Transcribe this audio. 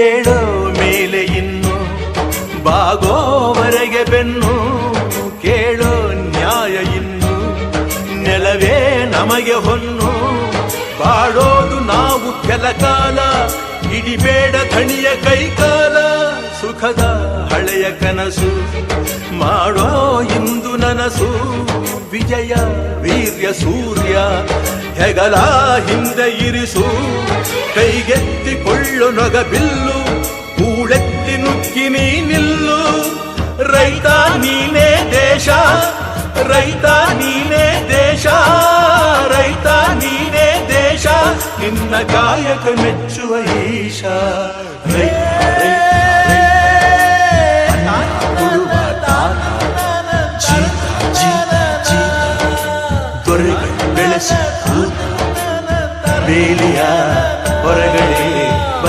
ಏಳೋ ಮೇಲೆ ಇನ್ನು ಬಾಗೋವರೆಗೆ ಬೆನ್ನು ಕೇಳೋ ನ್ಯಾಯ ಇನ್ನು ನೆಲವೇ ನಮಗೆ ಹೊನ್ನು ಬಾಳೋದು ನಾವು ಕೆಲ ಕಾಲ ಹಿಡಿಬೇಡ ಧಣಿಯ ಕೈಕಾಲ ಸುಖದ ಹಳೆಯ ಕನಸು ಮಾಡೋ ಇಂದು ನನಸು ವಿಜಯ ವೀರ್ಯ ಸೂರ್ಯ ಹೆಗಲ ಹಿಂದೆ ಇರಿಸು ಕೈಗೆತ್ತಿಕೊಳ್ಳು ನೊಗಬಿಲ್ಲು ಕೂಳೆತ್ತಿ ನುಗ್ಗಿ ನೀ ನಿಲ್ಲು ರೈತ ನೀನೇ ದೇಶ ರೈತ ನೀನೇ ದೇಶ ರೈತ ನೀನೇ ದೇಶ ನಿನ್ನ ಕಾಯಕ ಮೆಚ್ಚುವ ಈಶ ದೊರೆಗೆ ಬೆಳೆಸಿ ಬೇಲಿಯ